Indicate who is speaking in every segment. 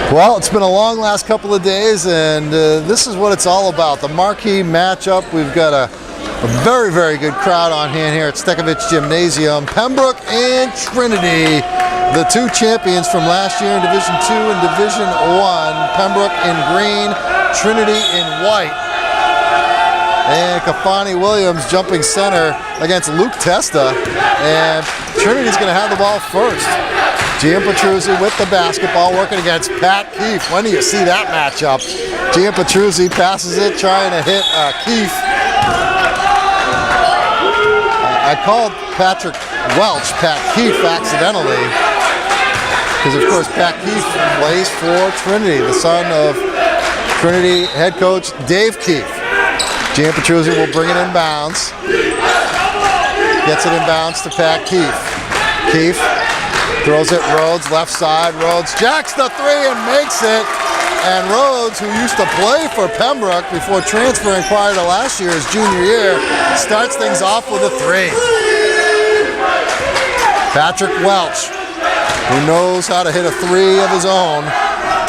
Speaker 1: Well, it's been a long last couple of days, and this is what it's all about. The marquee matchup. We've got a very, very good crowd on hand here at Stekovich Gymnasium. Pembroke and Trinity, the two champions from last year in Division 2 and Division 1. Pembroke in green, Trinity in white. And Kafani Williams jumping center against Luke Testa, and Trinity's going to have the ball first. Gian Petruzzi with the basketball, working against Pat Keefe. When do you see that matchup? Gian Petruzzi passes it, trying to hit Keefe. I called Patrick Welch Pat Keefe accidentally, because of course Pat Keefe plays for Trinity, the son of Trinity head coach Dave Keefe. Gian Petruzzi will bring it in bounds. Gets it in bounds to Pat Keefe. Keefe throws it Rhodes, left side. Rhodes jacks the three and makes it. And Rhodes, who used to play for Pembroke before transferring prior to last year, his junior year, starts things off with a three. Patrick Welch, who knows how to hit a three of his own,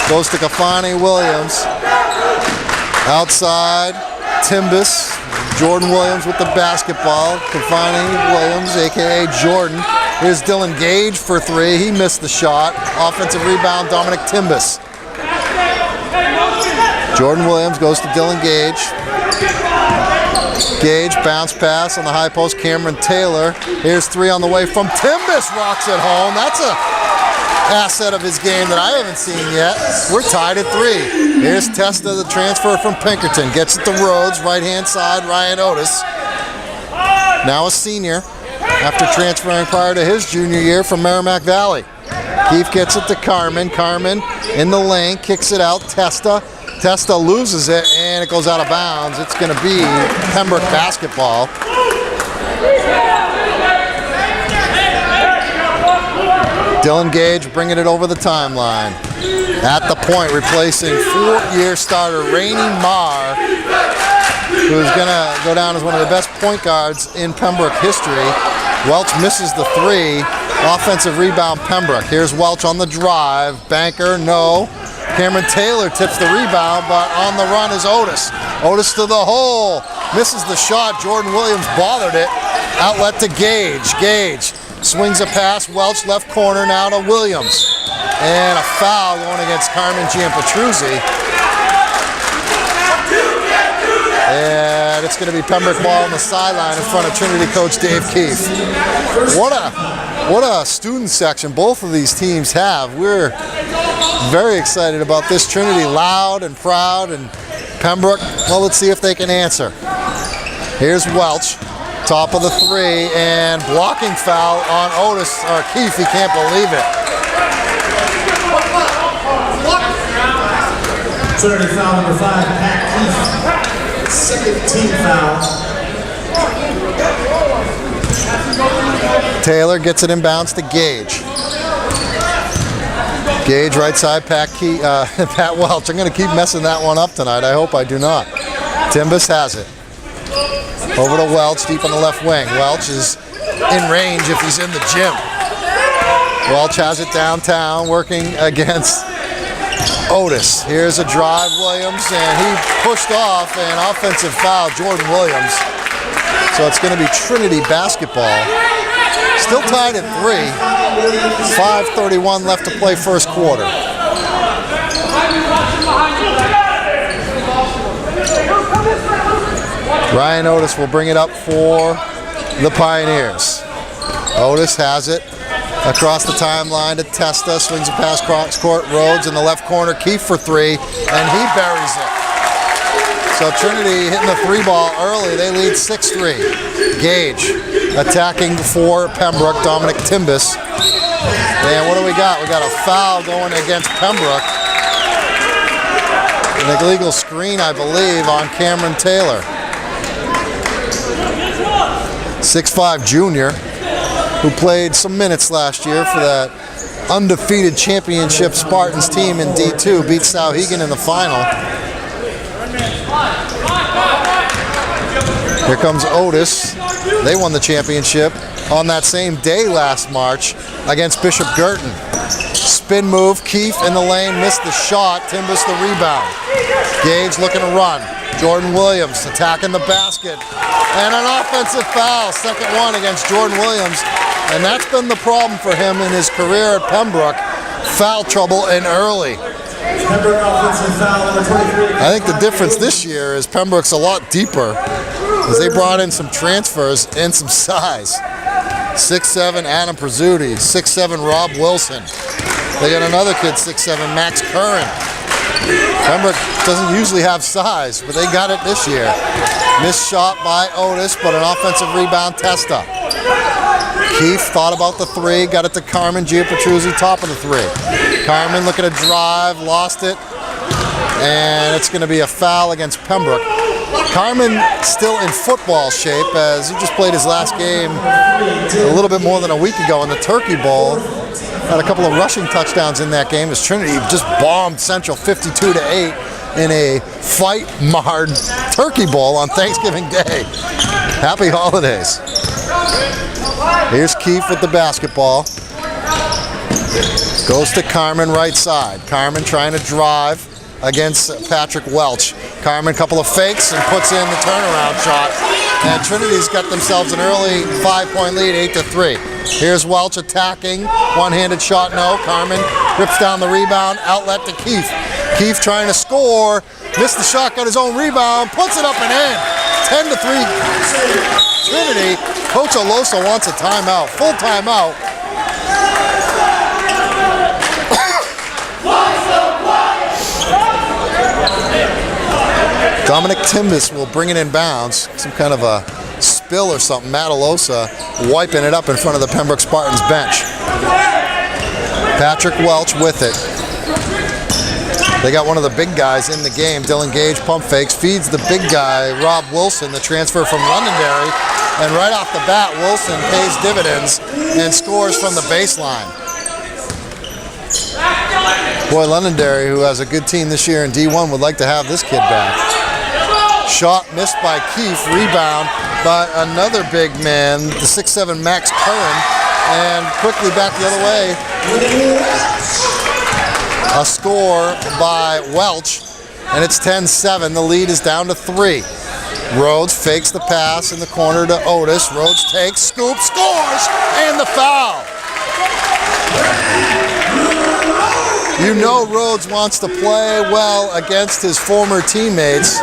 Speaker 1: goes to Kafani Williams. Outside, Timbus. Jordan Williams with the basketball. Kafani Williams, a.k.a. Jordan. Here's Dylan Gage for three. He missed the shot. Offensive rebound, Dominic Timbus. Jordan Williams goes to Dylan Gage. Gage, bounce pass on the high post, Cameron Taylor. Here's three on the way from Timbus, rocks it home. That's a asset of his game that I haven't seen yet. We're tied at three. Here's Testa, the transfer from Pinkerton. Gets it to Rhodes, right-hand side, Ryan Otis. Now a senior, after transferring prior to his junior year from Merrimack Valley. Keefe gets it to Carmen. Carmen in the lane, kicks it out, Testa. Testa loses it, and it goes out of bounds. It's going to be Pembroke basketball. Dylan Gage bringing it over the timeline. At the point, replacing four-year starter Rainey Marr, who's going to go down as one of the best point guards in Pembroke history. Welch misses the three. Offensive rebound, Pembroke. Here's Welch on the drive. Banker, no. Cameron Taylor tips the rebound, but on the run is Otis. Otis to the hole. Misses the shot. Jordan Williams bothered it. Outlet to Gage. Gage swings a pass. Welch left corner now to Williams. And a foul going against Carmen Gian Petruzzi. And it's going to be Pembroke ball on the sideline in front of Trinity coach Dave Keefe. What a student section both of these teams have. We're very excited about this. Trinity loud and proud, and Pembroke, well, let's see if they can answer. Here's Welch, top of the three, and blocking foul on Otis, or Keefe, he can't believe it.
Speaker 2: Trinity foul number 5, Pat Keefe. Second team foul.
Speaker 1: Taylor gets it inbounds to Gage. Gage right side, Pat Welch. I'm going to keep messing that one up tonight. I hope I do not. Timbus has it. Over to Welch, deep on the left wing. Welch is in range if he's in the gym. Welch has it downtown, working against Otis. Here's a drive, Williams, and he pushed off an offensive foul, Jordan Williams. So it's going to be Trinity basketball. Still tied at 3. 5:31 left to play first quarter. Ryan Otis will bring it up for the Pioneers. Otis has it. Across the timeline to Testa, swings a pass cross court, Rhodes in the left corner, Keefe for three, and he buries it. So Trinity hitting the three ball early, they lead 6-3. Gage attacking for Pembroke, Dominic Timbus. And what do we got? We got a foul going against Pembroke. An illegal screen, I believe, on Cameron Taylor. 6'5" junior, who played some minutes last year for that undefeated championship Spartans team in D2, beat Sauhegan in the final. Here comes Otis. They won the championship on that same day last March against Bishop Girton. spin move. Keefe in the lane, missed the shot. Timbus the rebound. Gage looking to run. Jordan Williams attacking the basket. And an offensive foul, second one against Jordan Williams. And that's been the problem for him in his career at Pembroke. Foul trouble and early.
Speaker 2: Pembroke offensive foul number 23.
Speaker 1: I think the difference this year is Pembroke's a lot deeper as they brought in some transfers and some size. 6'7" Adam Prezzuti, 6'7" Rob Wilson. They got another kid, 6'7", Max Curran. Pembroke doesn't usually have size, but they got it this year. Missed shot by Otis, but an offensive rebound, Testa. Keefe thought about the three, got it to Carmen Giapetruzzi, top of the three. Carmen looking to drive, lost it, and it's going to be a foul against Pembroke. Carmen still in football shape as he just played his last game a little bit more than a week ago in the Turkey Bowl. Had a couple of rushing touchdowns in that game as Trinity just bombed Central 52-8 in a fight-marred Turkey Bowl on Thanksgiving Day. Happy holidays. Here's Keefe with the basketball. Goes to Carmen right side. Carmen trying to drive against Patrick Welch. Carmen, couple of fakes and puts in the turnaround shot. And Trinity's got themselves an early 5-point lead, 8-3. Here's Welch attacking. One-handed shot, no. Carmen rips down the rebound, outlet to Keefe. Keefe trying to score. Missed the shot, got his own rebound, puts it up and in. 10-3 Trinity. Coach Alosa wants a timeout, full timeout. Dominic Timbus will bring it in bounds. Some kind of a spill or something. Matt Alosa wiping it up in front of the Pembroke Spartans bench. Patrick Welch with it. They got one of the big guys in the game. Dylan Gage pump fakes, feeds the big guy, Rob Wilson, the transfer from Londonderry. And right off the bat, Wilson pays dividends and scores from the baseline. Boy, Londonderry, who has a good team this year in D1, would like to have this kid back. Shot missed by Keefe, rebound by another big man, the 6'7" Max Curran, and quickly back the other way. A score by Welch, and it's 10-7. The lead is down to 3. Rhodes fakes the pass in the corner to Otis. Rhodes takes, scoops, scores, and the foul. You know Rhodes wants to play well against his former teammates.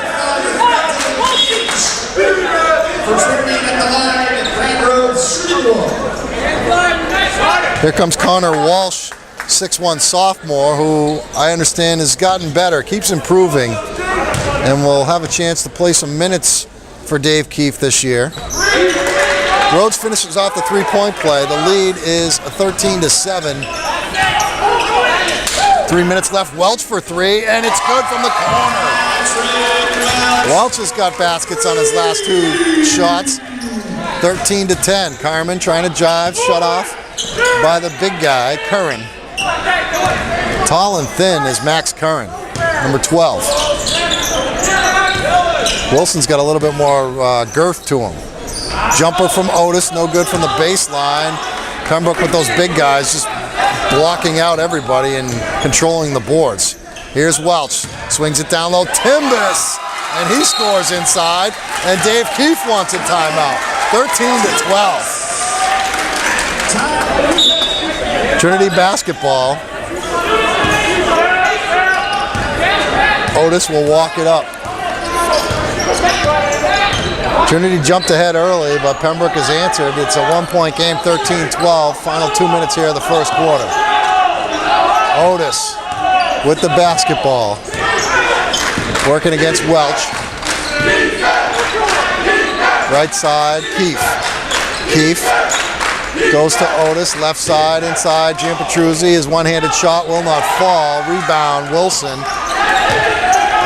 Speaker 1: Here comes Connor Walsh, 6'1" sophomore, who I understand has gotten better, keeps improving, and will have a chance to play some minutes for Dave Keefe this year. Rhodes finishes off the three-point play. The lead is 13-7. 3 minutes left. Welch for three, and it's good from the corner. Welch has got baskets on his last 2 shots. 13-10. Carmen trying to jive, shut off by the big guy, Curran. Tall and thin is Max Curran, number 12. Wilson's got a little bit more girth to him. Jumper from Otis, no good from the baseline. Pembroke with those big guys just blocking out everybody and controlling the boards. Here's Welch, swings it down low, Timbus, and he scores inside, and Dave Keefe wants a timeout. 13-12. Trinity basketball. Otis will walk it up. Trinity jumped ahead early, but Pembroke has answered. It's a 1-point game, 13-12. Final 2 minutes here of the first quarter. Otis with the basketball. Working against Welch. Right side, Keefe. Keefe goes to Otis, left side, inside, Giapetruzzi. His one-handed shot will not fall. Rebound, Wilson.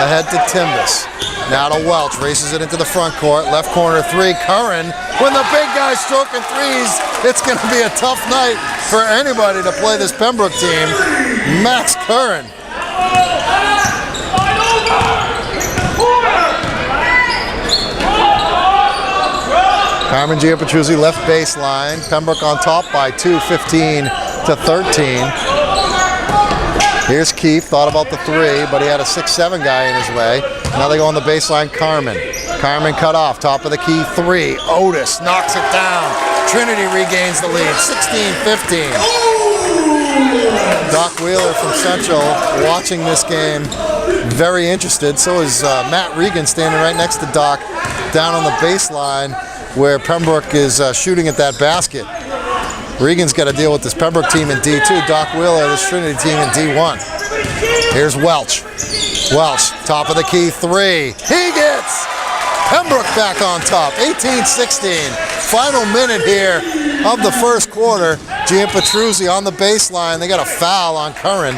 Speaker 1: Ahead to Timbus. Now to Welch, races it into the front court. Left corner three, Curran. When the big guy's stroking threes, it's going to be a tough night for anybody to play this Pembroke team. Max Curran. Carmen Giapetruzzi left baseline. Pembroke on top by 2, 15-13. Here's Keith, thought about the 3, but he had a 6'7" guy in his way. Now they go on the baseline, Carmen. Carmen cut off, top of the key, 3. Otis knocks it down. Trinity regains the lead, 16-15. Doc Wheeler from Central watching this game, very interested. So is Matt Regan standing right next to Doc down on the baseline where Pembroke is shooting at that basket. Regan's got to deal with this Pembroke team in D2. Doc Wheeler, this Trinity team in D1. Here's Welch. Welch, top of the key, 3. He gets Pembroke back on top, 18-16. Final minute here of the first quarter. Giampetruzzi on the baseline. They got a foul on Curran.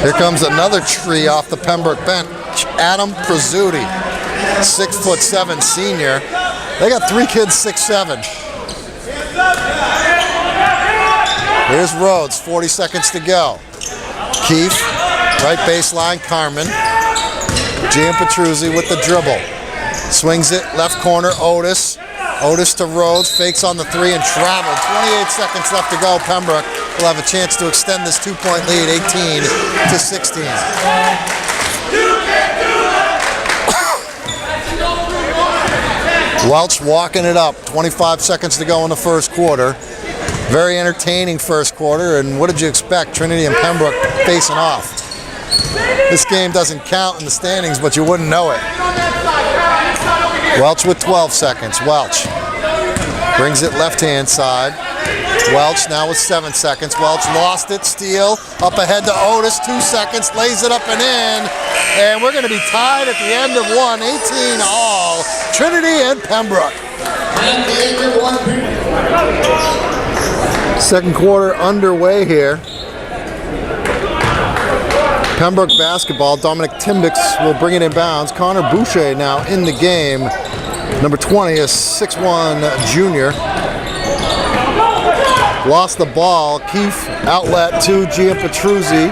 Speaker 1: Here comes another tree off the Pembroke bench. Adam Prizzuti, 6'7" senior. They got 3 kids 6'7". Here's Rhodes, 40 seconds to go. Keefe, right baseline, Carmen. Giampetruzzi with the dribble. Swings it, left corner, Otis. Otis to Rhodes, fakes on the 3 and traveled. 28 seconds left to go. Pembroke will have a chance to extend this 2-point lead, 18-16. Welch walking it up, 25 seconds to go in the first quarter. Very entertaining first quarter, and what did you expect? Trinity and Pembroke facing off. This game doesn't count in the standings, but you wouldn't know it. Welch with 12 seconds. Welch brings it left-hand side. Welch now with 7 seconds. Welch lost it. Steele up ahead to Otis. 2 seconds. Lays it up and in. And we're going to be tied at the end of one. 18 all. Trinity and Pembroke. Second quarter underway here. Pembroke basketball. Dominic Timbix will bring it in bounds. Connor Boucher now in the game. Number 20, a 6'1" junior. Lost the ball. Keith outlet to Giampetruzzi.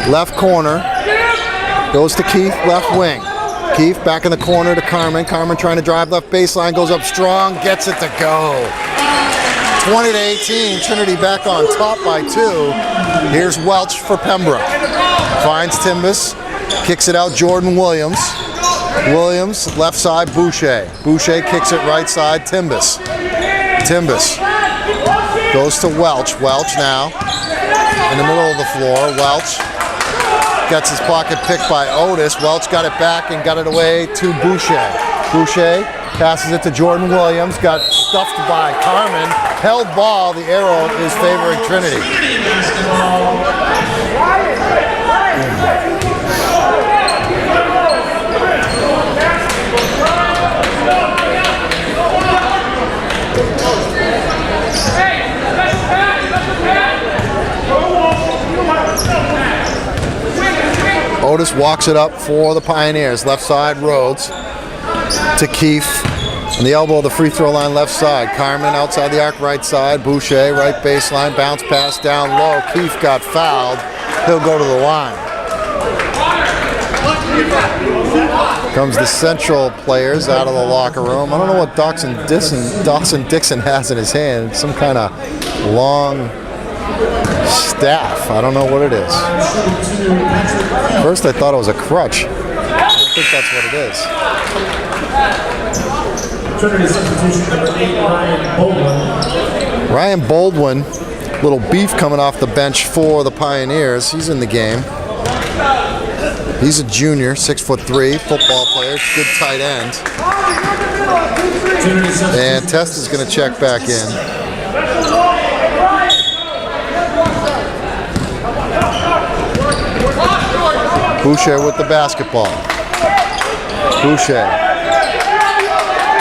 Speaker 1: Left corner. Goes to Keith, left wing. Keith back in the corner to Carmen. Carmen trying to drive left baseline. Goes up strong. Gets it to go. 20-18. Trinity back on top by 2. Here's Welch for Pembroke. Finds Timbus, kicks it out, Jordan Williams. Williams, left side, Boucher. Boucher kicks it right side, Timbus. Timbus goes to Welch. Welch now in the middle of the floor. Welch gets his pocket picked by Otis. Welch got it back and got it away to Boucher. Boucher passes it to Jordan Williams. Got stuffed by Carmen. Held ball. The arrow is favoring Trinity. Otis walks it up for the Pioneers. Left side, Rhodes to Keefe. On the elbow of the free throw line, left side. Carmen outside the arc, right side. Boucher, right baseline. Bounce pass down low. Keefe got fouled. He'll go to the line. Comes the Central players out of the locker room. I don't know what Dawson Dixon has in his hand. Some kind of long staff. I don't know what it is. First I thought it was a crutch. I don't think that's what it is.
Speaker 2: Trinity substitution number 8, Ryan Baldwin.
Speaker 1: Ryan Baldwin, little beef coming off the bench for the Pioneers. He's in the game. He's a junior, 6'3", football player, good tight end. And Test is going to check back in. Boucher with the basketball. Boucher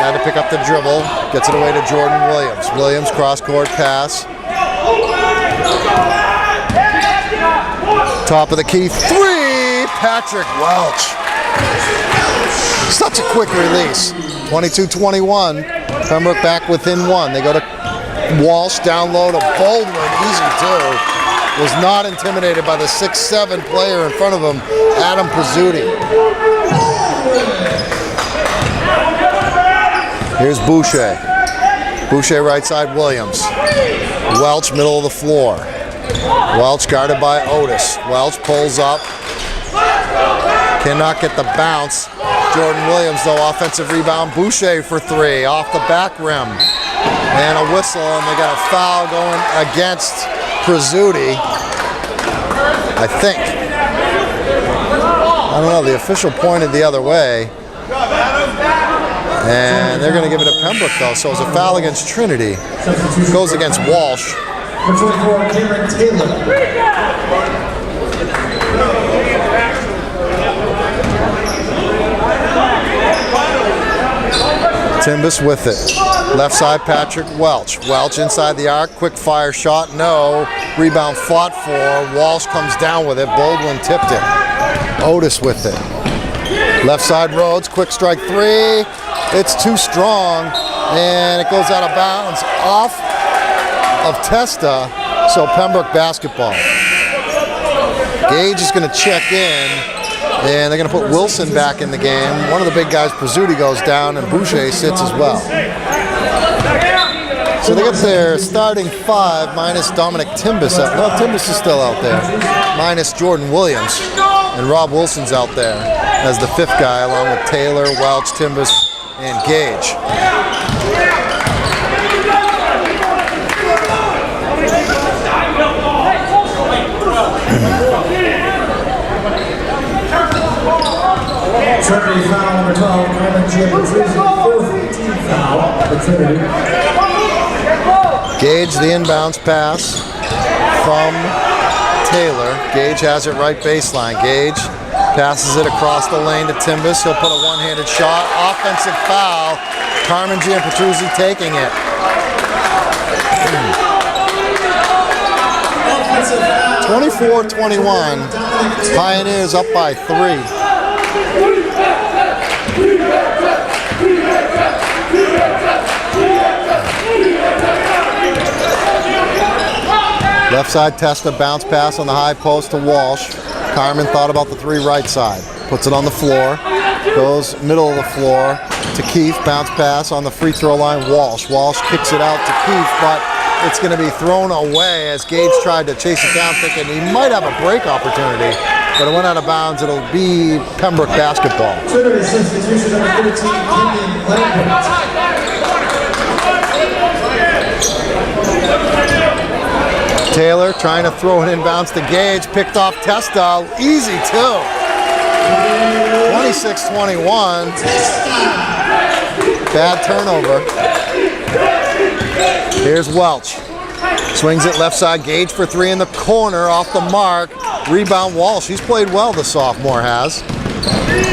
Speaker 1: had to pick up the dribble, gets it away to Jordan Williams. Williams cross-court pass. Top of the key, 3! Patrick Welch. Such a quick release. 22-21. Pembroke back within 1. They go to Walsh, down low to Baldwin, easy 2. Was not intimidated by the 6'7" player in front of him, Adam Prizzuti. Here's Boucher. Boucher right side, Williams. Welch, middle of the floor. Welch guarded by Otis. Welch pulls up. Cannot get the bounce. Jordan Williams, though, offensive rebound. Boucher for three, off the back rim. And a whistle, and they got a foul going against Pizzuti, I think. I don't know, the official pointed the other way. And they're going to give it to Pembroke, though, so it's a foul against Trinity. Goes against Walsh. Timbus with it. Left side, Patrick Welch. Welch inside the arc, quick fire shot, no. Rebound fought for. Walsh comes down with it. Baldwin tipped it. Otis with it. Left side, Rhodes, quick strike three. It's too strong, and it goes out of bounds off of Testa, so Pembroke basketball. Gage is going to check in, and they're going to put Wilson back in the game. One of the big guys, Pizzuti, goes down, and Boucher sits as well. So they get their starting five minus Dominic Timbus. Well, Timbus is still out there, minus Jordan Williams, and Rob Wilson's out there as the fifth guy, along with Taylor, Welch, Timbus, and Gage.
Speaker 2: Trinity foul number 12, Jamboree, fourth team foul for Trinity.
Speaker 1: Gage, the inbounds pass from Taylor. Gage has it right baseline. Gage passes it across the lane to Timbus. He'll put a one-handed shot. Offensive foul. Carmen Gianpetruzzi taking it. 24-21. Pioneers up by 3. Left side, Testa, bounce pass on the high post to Walsh. Carmen thought about the three right side. Puts it on the floor. Goes middle of the floor to Keefe. Bounce pass on the free throw line, Walsh. Walsh kicks it out to Keefe, but it's going to be thrown away as Gage tried to chase it down, thinking he might have a break opportunity, but it went out of bounds. It'll be Pembroke basketball.
Speaker 2: Trinity substitution number 13, Kenyon Lambert.
Speaker 1: Taylor trying to throw it inbounds to Gage, picked off Testa, easy too. 26-21. Bad turnover. Here's Welch. Swings it left side, Gage for three in the corner, off the mark. Rebound Walsh. He's played well, the sophomore has.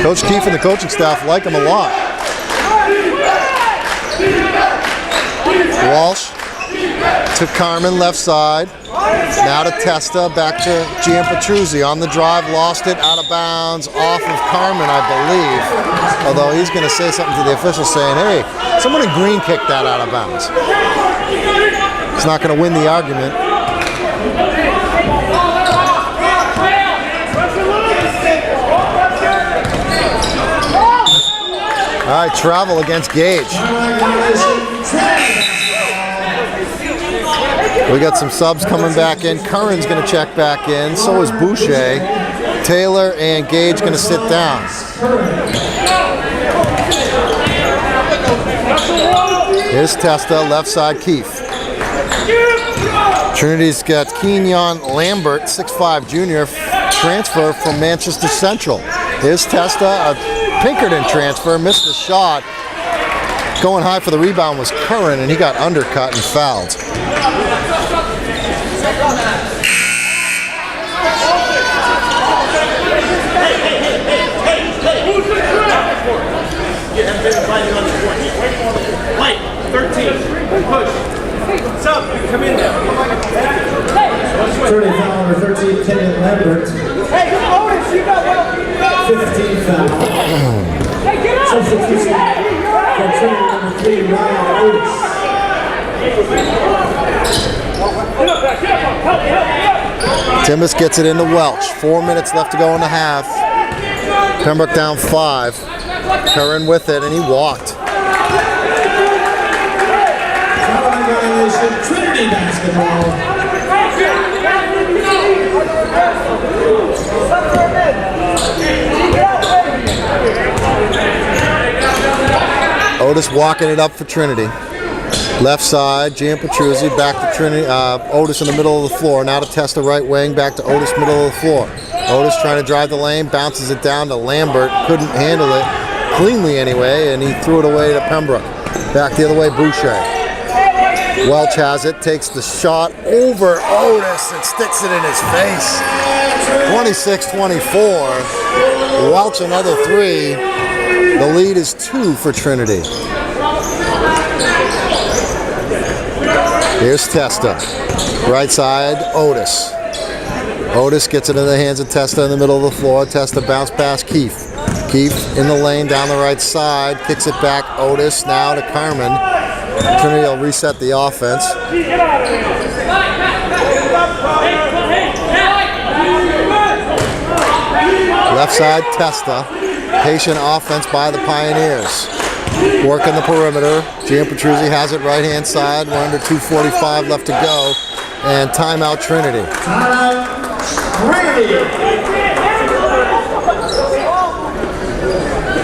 Speaker 1: Coach Keefe and the coaching staff like him a lot. Walsh to Carmen, left side. Now to Testa, back to Gianpetruzzi on the drive, lost it, out of bounds, off of Carmen, I believe. Although he's going to say something to the official saying, hey, someone in green kicked that out of bounds. He's not going to win the argument. All right, travel against Gage. We got some subs coming back in. Curran's going to check back in. So is Boucher. Taylor and Gage going to sit down. Here's Testa, left side, Keefe. Trinity's got Kenyon Lambert, 6'5" junior, transfer from Manchester Central. Here's Testa, a Pinkerton transfer, missed the shot. Going high for the rebound was Curran, and he got undercut and fouled.
Speaker 3: Mike, 13. Push. Sub, you come in there.
Speaker 2: Trinity foul number 13, Kenyon Lambert.
Speaker 3: Hey, Otis, you got well.
Speaker 2: 15 foul.
Speaker 3: Hey, get up.
Speaker 2: Substitution from Trinity number 3, Ryan Otis.
Speaker 1: Timbus gets it into Welch. 4 minutes left to go in the half. Pembroke down 5. Curran with it, and he walked.
Speaker 2: violation, Trinity basketball.
Speaker 1: Otis walking it up for Trinity. Left side, Jamboree back to Trinity. Otis in the middle of the floor. Now to Testa right wing, back to Otis middle of the floor. Otis trying to drive the lane, bounces it down to Lambert. Couldn't handle it cleanly anyway, and he threw it away to Pembroke. Back the other way, Boucher. Welch has it, takes the shot over Otis and sticks it in his face. 26-24. Welch another three. The lead is 2 for Trinity. Here's Testa. Right side, Otis. Otis gets it in the hands of Testa in the middle of the floor. Testa bounce past Keefe. Keefe in the lane down the right side. Kicks it back. Otis now to Carmen. Trinity will reset the offense. Left side, Testa. Patient offense by the Pioneers. Working the perimeter. Jamboree has it right hand side. We're under 2:45 left to go. And timeout Trinity.
Speaker 2: Timeout Trinity.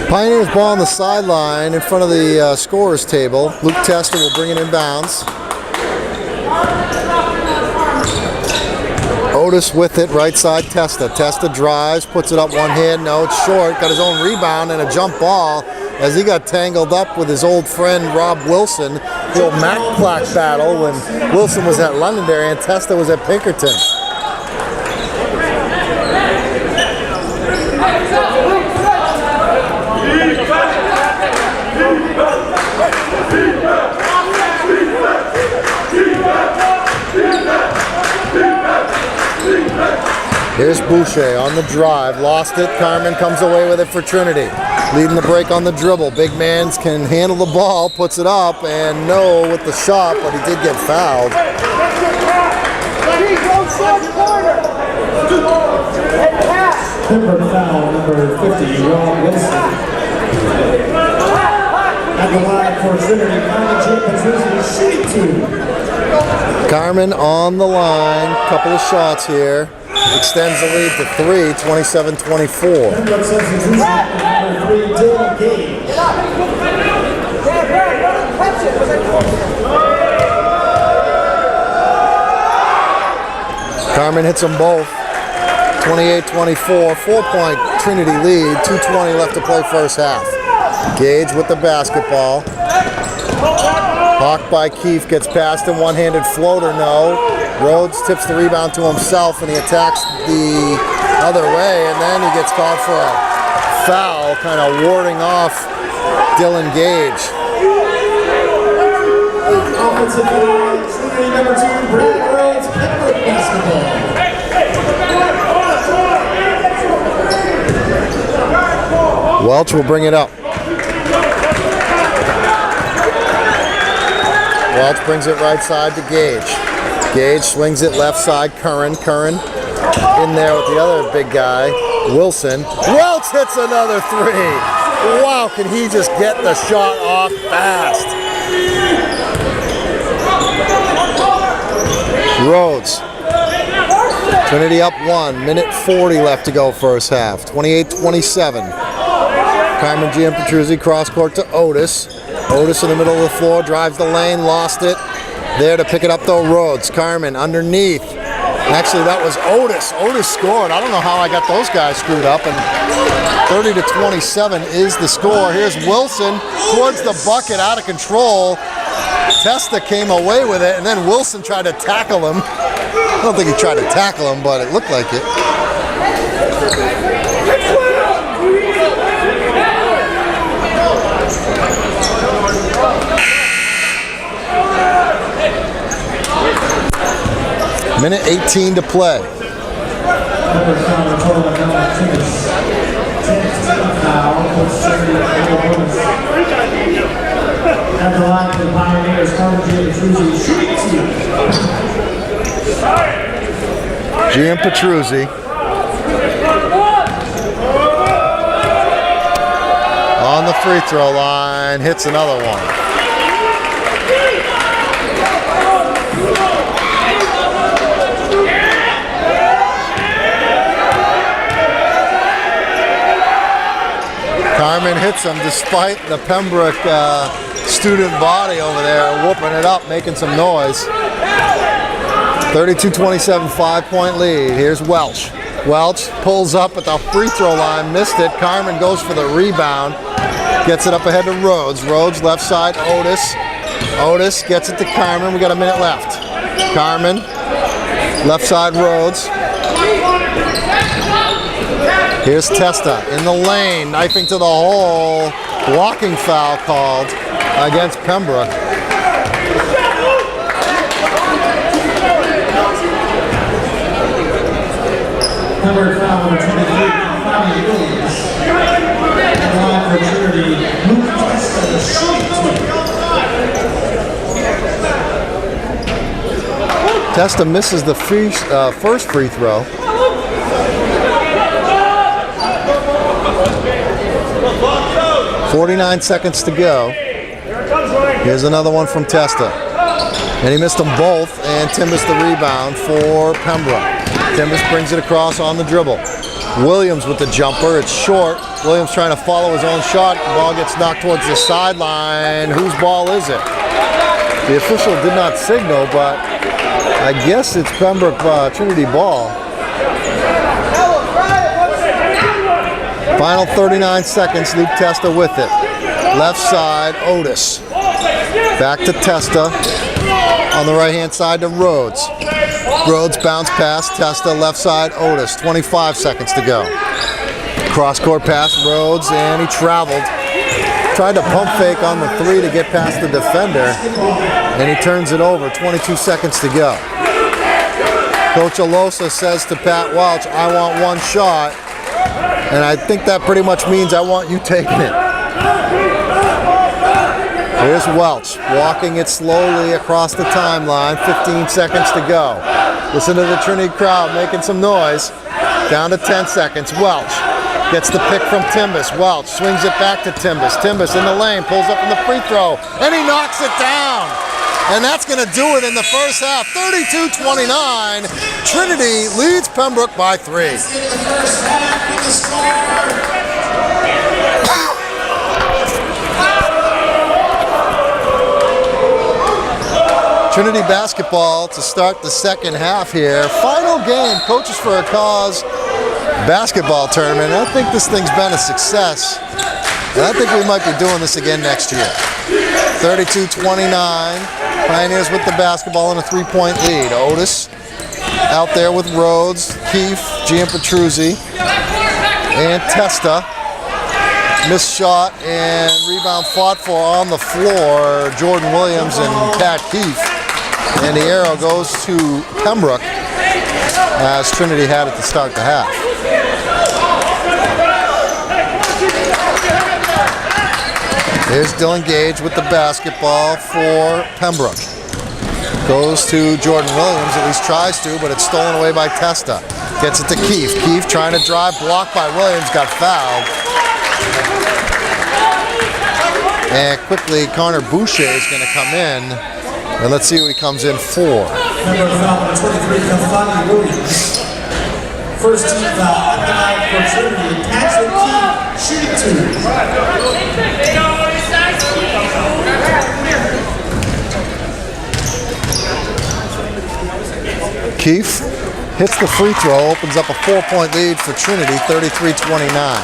Speaker 1: Pioneers ball on the sideline in front of the scorer's table. Luke Testa will bring it in bounds. Otis with it, right side Testa. Testa drives, puts it up one hand. No, it's short. Got his own rebound and a jump ball as he got tangled up with his old friend Rob Wilson. The old Mac Plaque battle when Wilson was at Londonderry and Testa was at Pinkerton. Here's Boucher on the drive, lost it. Carmen comes away with it for Trinity. Leading the break on the dribble. Big man can handle the ball, puts it up, and no with the shot, but he did get fouled.
Speaker 2: Pembroke foul, number 50, Rob Wilson. At the line for Trinity, Carmen shooting 2.
Speaker 1: Carmen on the line, couple of shots here. Extends the lead to 3, 27-24.
Speaker 2: Pembroke substitution, number 3, Dylan Gage.
Speaker 1: Carmen hits them both. 28-24, 4-point Trinity lead, 2:20 left to play first half. Gage with the basketball. Hawked by Keefe, gets past him, one-handed floater, no. Rhodes tips the rebound to himself and he attacks the other way, and then he gets called for a foul, kind of warding off Dylan Gage.
Speaker 2: Offensive foul, Trinity number 2, Brad Rhodes, Pembroke basketball.
Speaker 1: Welch will bring it up. Welch brings it right side to Gage. Gage swings it left side, Curran in there with the other big guy, Wilson. Welch hits another three. Wow, can he just get the shot off fast. Rhodes. Trinity up 1, minute 40 left to go first half, 28-27. Carmen Jamboree cross court to Otis. Otis in the middle of the floor, drives the lane, lost it. There to pick it up though, Rhodes. Carmen underneath. Actually, that was Otis. Otis scored. I don't know how I got those guys screwed up. And 30-27 is the score. Here's Wilson towards the bucket, out of control. Testa came away with it, and then Wilson tried to tackle him. I don't think he tried to tackle him, but it looked like it. Minute 18 to play.
Speaker 2: At the line for the Pioneers,
Speaker 1: Gian Petruzzi. On the free throw line, hits another one. Carmen hits him despite the Pembroke student body over there whooping it up, making some noise. 32-27, 5-point lead. Here's Welch. Welch pulls up at the free throw line, missed it. Carmen goes for the rebound, gets it up ahead to Rhodes. Rhodes left side, Otis. Otis gets it to Carmen. We got a minute left. Carmen, left side, Rhodes. Here's Testa in the lane, knifing to the hole. Blocking foul called against Pembroke.
Speaker 2: Number foul number 23, Bobby Williams. Line for Trinity, Luke Testa, the shooting team.
Speaker 1: Testa misses the first free throw. 49 seconds to go. Here's another one from Testa. And he missed them both, and Timbus the rebound for Pembroke. Timbus brings it across on the dribble. Williams with the jumper. It's short. Williams trying to follow his own shot. The ball gets knocked towards the sideline. Whose ball is it? The official did not signal, but I guess it's Pembroke Trinity ball. Final 39 seconds, Luke Testa with it. Left side, Otis. Back to Testa. On the right-hand side to Rhodes. Rhodes bounce pass, Testa, left side, Otis. 25 seconds to go. Cross-court pass, Rhodes, and he traveled. Tried to pump fake on the three to get past the defender, and he turns it over. 22 seconds to go. Coach Alosa says to Pat Welch, I want one shot. And I think that pretty much means I want you taking it. Here's Welch, walking it slowly across the timeline. 15 seconds to go. Listen to the Trinity crowd making some noise. Down to 10 seconds. Welch gets the pick from Timbus. Welch swings it back to Timbus. Timbus in the lane, pulls up in the free throw, and he knocks it down. And that's going to do it in the first half. 32-29. Trinity leads Pembroke by 3. Trinity basketball to start the second half here. Final game, Coaches for a Cause basketball tournament. I think this thing's been a success. And I think we might be doing this again next year. 32-29. Pioneers with the basketball and a 3-point lead. Otis out there with Rhodes, Keefe, Gianpetruzzi, and Testa. Missed shot and rebound fought for on the floor. Jordan Williams and Pat Keefe. And the arrow goes to Pembroke as Trinity had it to start the half. Here's Dylan Gage with the basketball for Pembroke. Goes to Jordan Williams, at least tries to, but it's stolen away by Testa. Gets it to Keefe. Keefe trying to drive, blocked by Williams, got fouled. And quickly, Connor Boucher is going to come in. And let's see who he comes in for.
Speaker 2: Number foul 23, Bobby Williams. First team foul at the line for Trinity. Patrick Keefe, shooting two.
Speaker 1: Keefe hits the free throw, opens up a 4-point lead for Trinity, 33-29.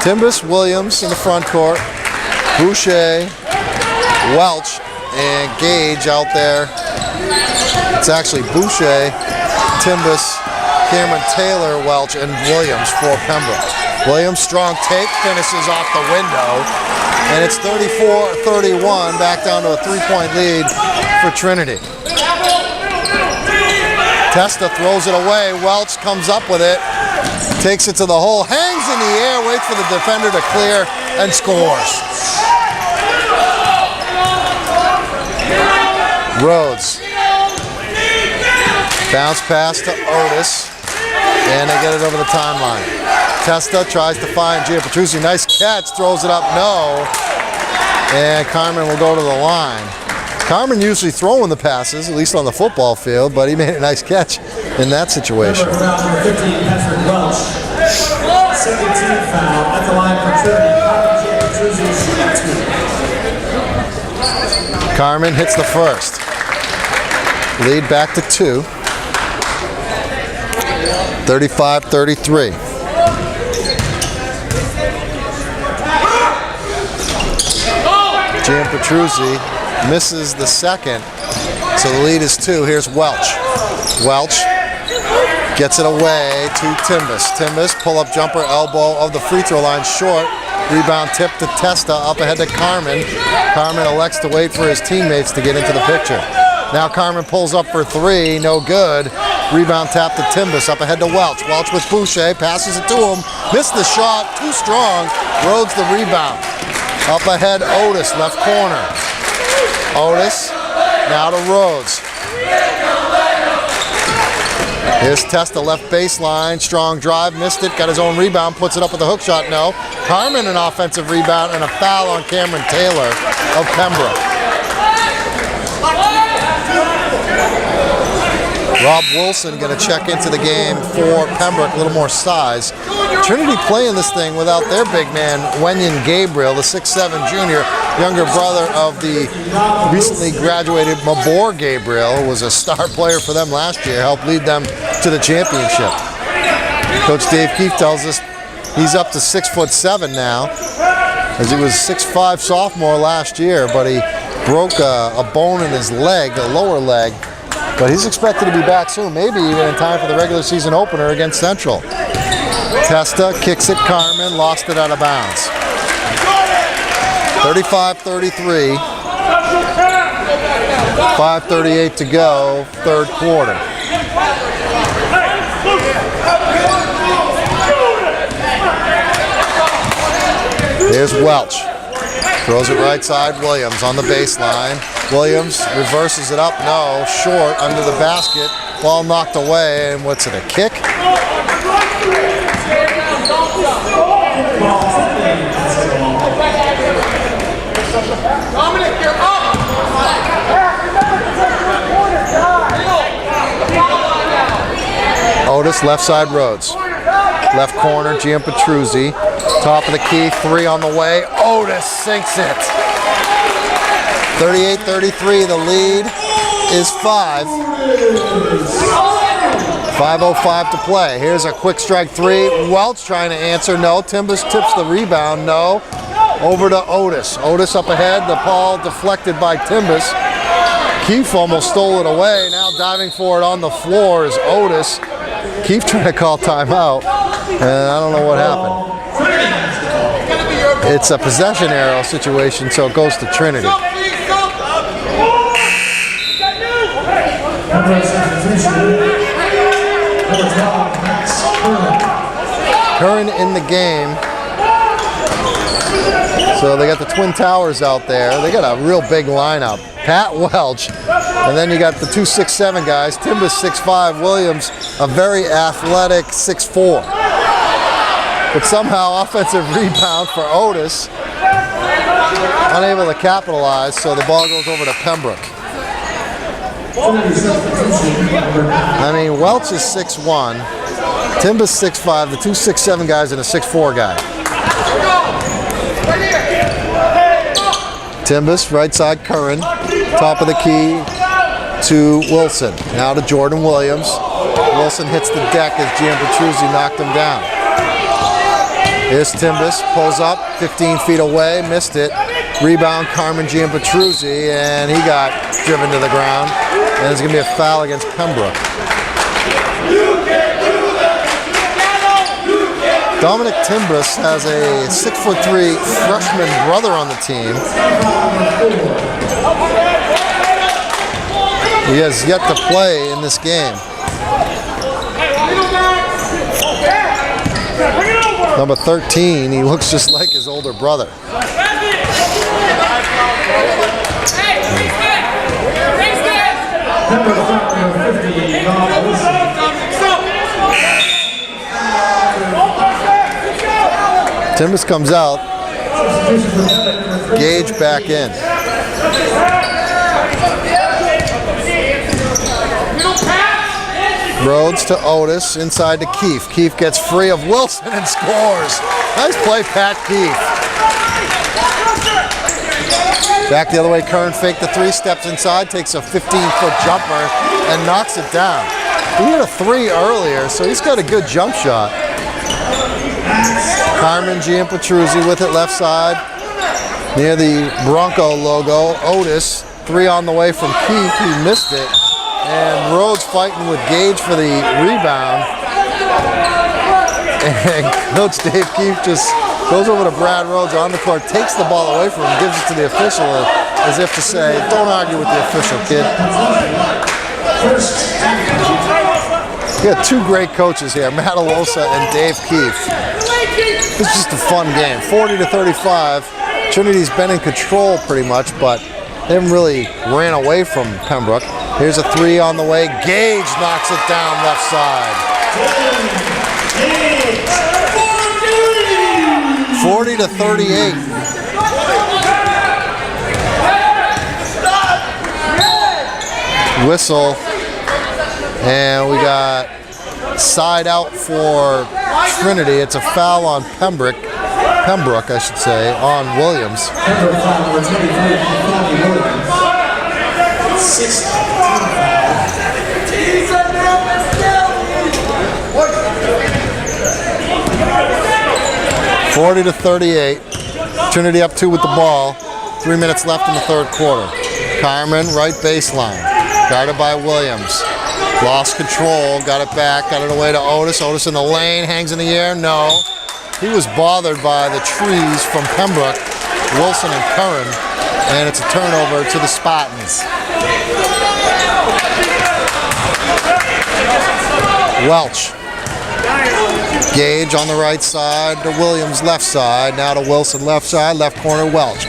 Speaker 1: Timbus, Williams in the front court, Boucher, Welch, and Gage out there. It's actually Boucher, Timbus, Cameron Taylor, Welch, and Williams for Pembroke. Williams, strong take, finishes off the window. And it's 34-31, back down to a 3-point lead for Trinity. Testa throws it away. Welch comes up with it, takes it to the hole, hangs in the air, waits for the defender to clear, and scores. Rhodes. Bounce pass to Otis, and they get it over the timeline. Testa tries to find Gianpetruzzi. Nice catch, throws it up, no. And Carmen will go to the line. Carmen usually throwing the passes, at least on the football field, but he made a nice catch in that situation.
Speaker 2: Foul number 15, Patrick Welch. 17 foul at the line for Trinity. Shooting 2.
Speaker 1: Carmen hits the first. Lead back to 2. 35-33. Gian Petruzzi misses the second, so the lead is 2. Here's Welch. Welch gets it away to Timbus. Timbus, pull-up jumper, elbow of the free throw line, short. Rebound tip to Testa, up ahead to Carmen. Carmen elects to wait for his teammates to get into the picture. Now Carmen pulls up for 3, no good. Rebound tap to Timbus, up ahead to Welch. Welch with Boucher, passes it to him. Missed the shot, too strong. Rhodes the rebound. Up ahead, Otis, left corner. Otis, now to Rhodes. Here's Testa, left baseline, strong drive, missed it, got his own rebound, puts it up with a hook shot, no. Carmen an offensive rebound and a foul on Cameron Taylor of Pembroke. Rob Wilson going to check into the game for Pembroke, a little more size. Trinity playing this thing without their big man, Wenyan Gabriel, the 6'7 junior, younger brother of the recently graduated Mabor Gabriel, who was a star player for them last year, helped lead them to the championship. Coach Dave Keefe tells us he's up to 6'7" now, as he was 6'5" sophomore last year, but he broke a bone in his leg, a lower leg. But he's expected to be back soon, maybe even in time for the regular season opener against Central. Testa kicks it, Carmen, lost it out of bounds. 35-33. 5:38 to go, third quarter. Here's Welch. Throws it right side, Williams on the baseline. Williams reverses it up, no, short, under the basket. Ball knocked away, and what's it, a kick?
Speaker 3: Dominic, you're up!
Speaker 1: Otis, left side, Rhodes. Left corner, Gian Petruzzi. Top of the key, 3 on the way. Otis sinks it. 38-33, the lead is 5. 5:05 to play. Here's a quick strike 3. Welch trying to answer, no. Timbus tips the rebound, no. Over to Otis. Otis up ahead, the ball deflected by Timbus. Keefe almost stole it away. Now diving for it on the floor is Otis. Keefe trying to call timeout, and I don't know what happened. It's a possession arrow situation, so it goes to Trinity. Curran in the game. So they got the Twin Towers out there. They got a real big lineup. Pat Welch, and then you got the 2 6'7" guys. Timbus 6'5", Williams, a very athletic 6'4". But somehow offensive rebound for Otis. Unable to capitalize, so the ball goes over to Pembroke. I mean, Welch is 6'1", Timbus 6'5", the 2 6'7" guys and a 6'4" guy. Timbus, right side, Curran. Top of the key to Wilson. Now to Jordan Williams. Wilson hits the deck as Gian Petruzzi knocked him down. Here's Timbus, pulls up, 15 feet away, missed it. Rebound, Carmen Gian Petruzzi, and he got driven to the ground. And there's going to be a foul against Pembroke. Dominic Timbus has a 6'3" freshman brother on the team. He has yet to play in this game. Number 13, he looks just like his older brother. Timbus comes out. Gage back in. Rhodes to Otis, inside to Keefe. Keefe gets free of Wilson and scores. Nice play, Pat Keefe. Back the other way, Kern faked the three, steps inside, takes a 15-foot jumper, and knocks it down. He hit a three earlier, so he's got a good jump shot. Carmen Giampetruzzi with it left side, near the Bronco logo. Otis, three on the way from Keefe, he missed it. And Rhodes fighting with Gage for the rebound. And Coach Dave Keefe just goes over to Brad Rhodes on the court, takes the ball away from him, gives it to the official as if to say, don't argue with the official, kid. We got two great coaches here, Matt Alosa and Dave Keefe. This is just a fun game. 40-35. Trinity's been in control pretty much, but they haven't really ran away from Pembroke. Here's a three on the way. Gage knocks it down left side. 40-38. Whistle. And we got side out for Trinity. It's a foul on Pembroke, I should say, on Williams. 40-38. Trinity up two with the ball. 3 minutes left in the third quarter. Carmen, right baseline. Guarded by Williams. Lost control, got it back, got it away to Otis. Otis in the lane, hangs in the air, no. He was bothered by the trees from Pembroke, Wilson and Curran, and it's a turnover to the Spartans. Welch. Gage on the right side to Williams left side, now to Wilson left side, left corner Welch.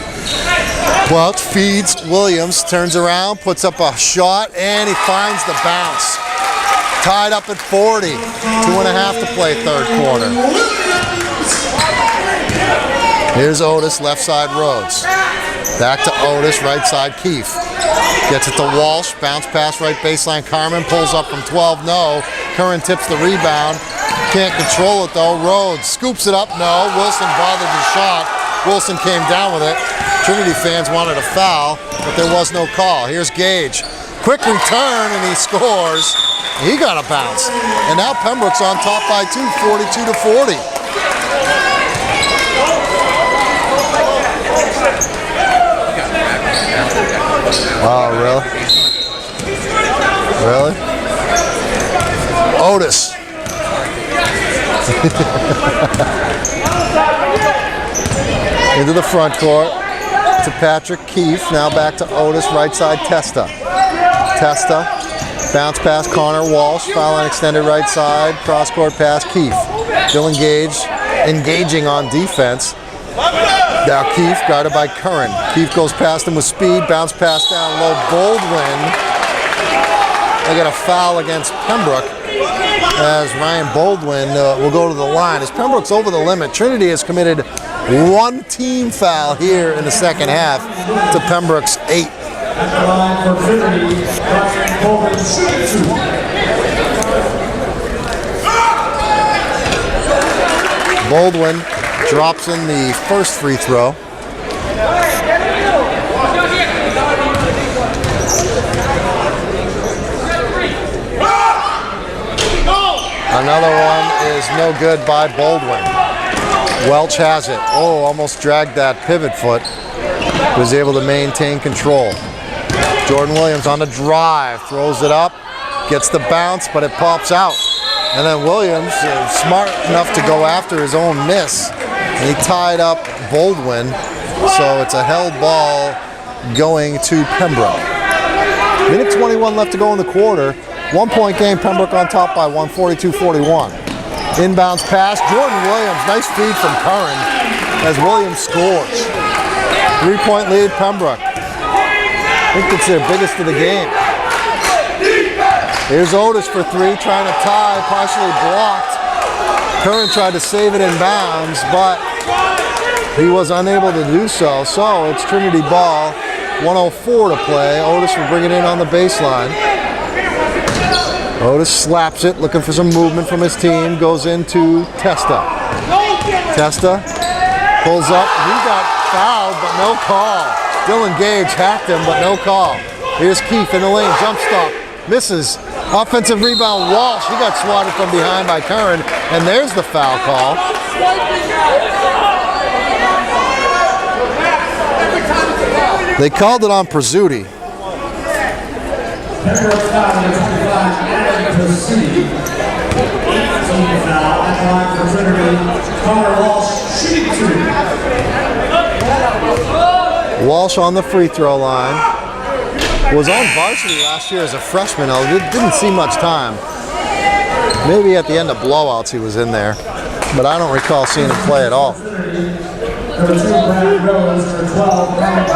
Speaker 1: Welch feeds Williams, turns around, puts up a shot, and he finds the bounce. Tied up at 40. 2.5 to play third quarter. Here's Otis, left side Rhodes. Back to Otis, right side Keefe. Gets it to Walsh, bounce pass right baseline. Carmen pulls up from 12, no. Curran tips the rebound. Can't control it though. Rhodes scoops it up, no. Wilson bothered the shot. Wilson came down with it. Trinity fans wanted a foul, but there was no call. Here's Gage. Quick return, and he scores. He got a bounce. And now Pembroke's on top by two, 42-40. Oh, really? Really? Otis. Into the front court to Patrick Keefe. Now back to Otis, right side Testa. Testa, bounce pass Connor Walsh, foul line extended right side, cross court pass Keefe. Dylan Gage engaging on defense. Now Keefe guarded by Curran. Keefe goes past him with speed, bounce pass down low. Baldwin. They got a foul against Pembroke as Ryan Baldwin will go to the line. As Pembroke's over the limit, Trinity has committed one team foul here in the second half to Pembroke's 8.
Speaker 2: At the line for Trinity,
Speaker 1: Baldwin drops in the first free throw. Another one is no good by Baldwin. Welch has it. Oh, almost dragged that pivot foot. Was able to maintain control. Jordan Williams on the drive, throws it up, gets the bounce, but it pops out. And then Williams is smart enough to go after his own miss. And he tied up Baldwin, so it's a held ball going to Pembroke. Minute 21 left to go in the quarter. 1 point game, Pembroke on top by 142-41. Inbounds pass, Jordan Williams, nice feed from Curran as Williams scores. 3-point lead, Pembroke. I think it's their biggest of the game. Here's Otis for three, trying to tie, partially blocked. Curran tried to save it in bounds, but he was unable to do so. So it's Trinity ball, 1:04 to play. Otis will bring it in on the baseline. Otis slaps it, looking for some movement from his team. Goes into Testa. Testa pulls up. He got fouled, but no call. Dylan Gage hacked him, but no call. Here's Keefe in the lane, jump stop. Misses. Offensive rebound, Walsh. He got swatted from behind by Curran, and there's the foul call. They called it on Pizzuti.
Speaker 2: Pembroke foul, number 25, Adam Pizzuti. 18th foul at the line for Trinity. Connor Walsh shooting 2.
Speaker 1: Walsh on the free throw line. Was on varsity last year as a freshman, though. Didn't see much time. Maybe at the end of blowouts he was in there, but I don't recall seeing him play at all.
Speaker 2: Number 2, Brad Rose. Number 12, Brad